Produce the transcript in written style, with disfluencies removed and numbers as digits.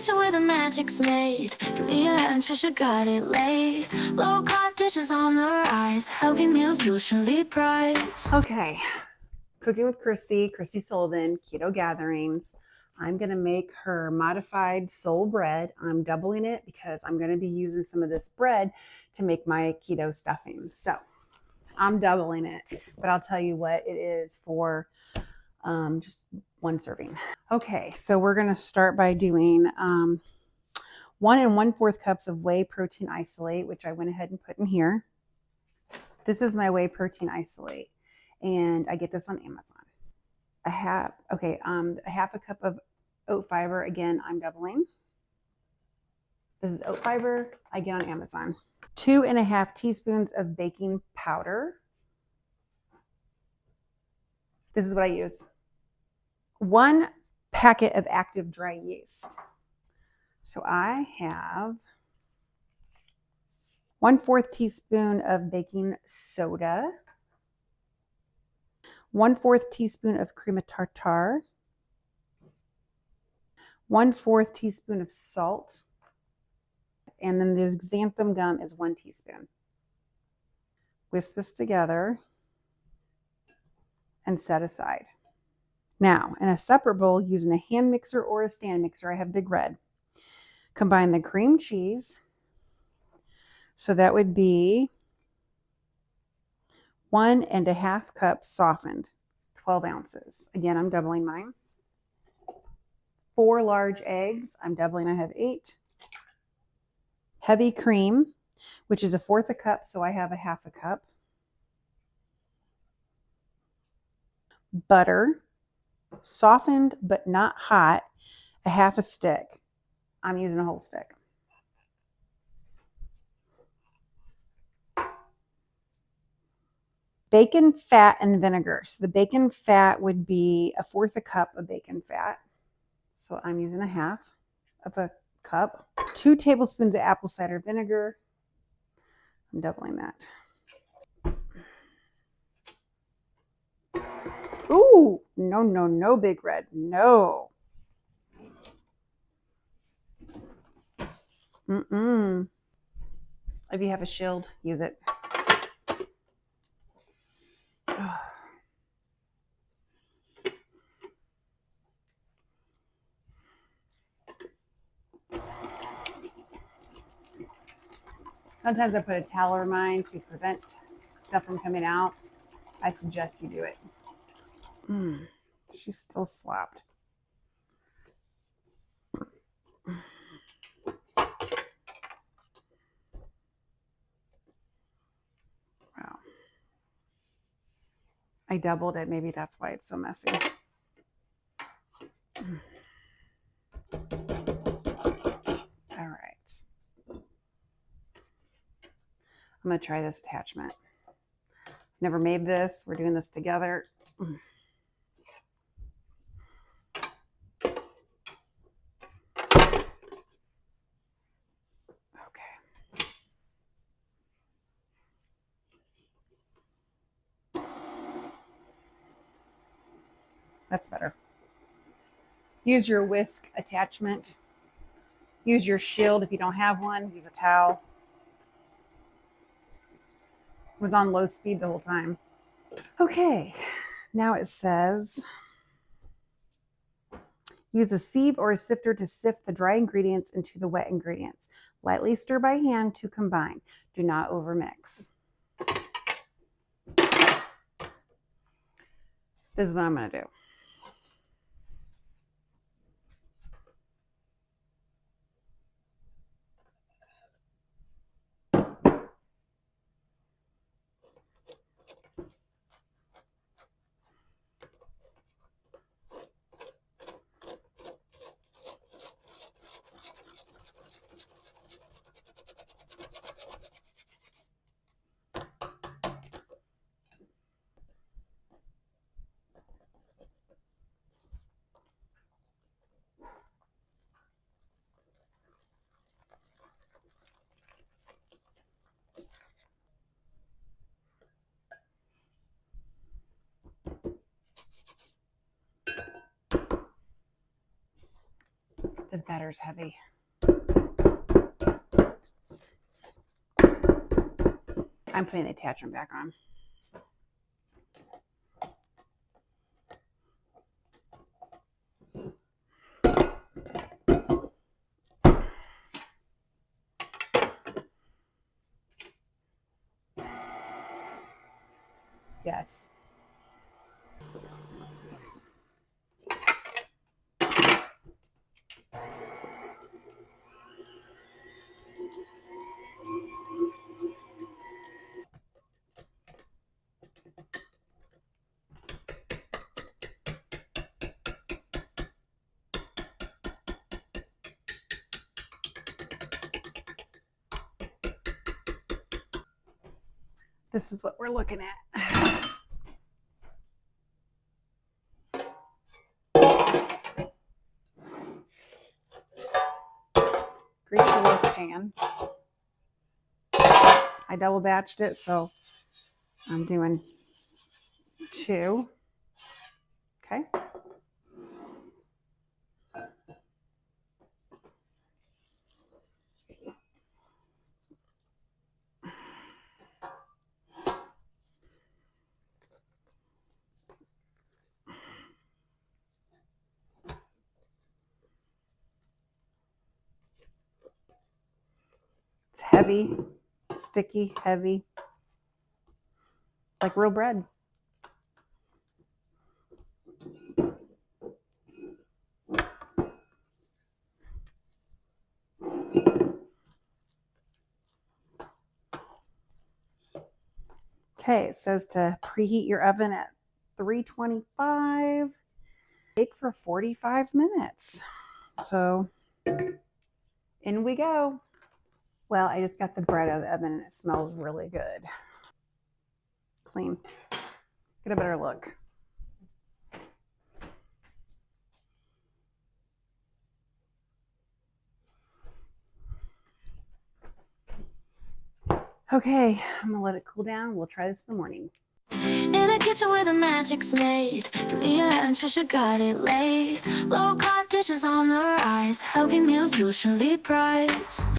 kitchen where the magic's made. Leah and Trisha got it laid. Low-carb dishes on the rise. Healthy meals usually prize. Okay, cooking with Christy Sullivan, Keto Gatherings. I'm going to make her modified soul bread. I'm doubling it because I'm going to be using some of this bread to make my keto stuffing. So I'm doubling it, but I'll tell you what it is for just one serving. Okay, so we're going to start by doing 1 1/4 cups of whey protein isolate, which I went ahead and put in here. This is my whey protein isolate, and I get this on Amazon. A half a cup of oat fiber. Again, I'm doubling. This is oat fiber I get on Amazon. 2½ teaspoons of baking powder. This is what I use. 1 packet of active dry yeast. So I have 1/4 teaspoon of baking soda, 1/4 teaspoon of cream of tartar, 1/4 teaspoon of salt, and then the xanthan gum is 1 teaspoon. Whisk this together and set aside. Now, in a separate bowl, using a hand mixer or a stand mixer, I have Big Red. Combine the cream cheese. So that would be 1½ cups softened, 12 ounces. Again, I'm doubling mine. 4 large eggs. I'm doubling. I have 8. Heavy cream, which is 1/4 cup, so I have 1/2 cup. Butter, softened but not hot, 1/2 stick. I'm using a whole stick. Bacon fat and vinegar. So the bacon fat would be 1/4 cup of bacon fat. So I'm using 1/2 of a cup. 2 tablespoons of apple cider vinegar. I'm doubling that. Ooh, no, Big Red. No. If you have a shield, use it. Sometimes I put a towel over mine to prevent stuff from coming out. I suggest you do it. She's still slapped. Wow. I doubled it. Maybe that's why it's so messy. All right. I'm going to try this attachment. Never made this. We're doing this together. Okay. That's better. Use your whisk attachment. Use your shield if you don't have one. Use a towel. It was on low speed the whole time. Okay, now it says use a sieve or a sifter to sift the dry ingredients into the wet ingredients. Lightly stir by hand to combine. Do not overmix. This is what I'm going to do. This batter's heavy. I'm putting the attachment back on. Yes. This is what we're looking at. Grease the loaf pan. I double batched it, so I'm doing 2. Okay. It's heavy, sticky, heavy, like real bread. Okay, it says to preheat your oven at 325. Bake for 45 minutes. So in we go. Well, I just got the bread out of the oven and it smells really good. Clean. Get a better look. Okay, I'm gonna let it cool down. We'll try this in the morning. In a kitchen where the magic's made, Leah and Trisha got it laid. Low-carb dishes on the rise, healthy meals usually prize.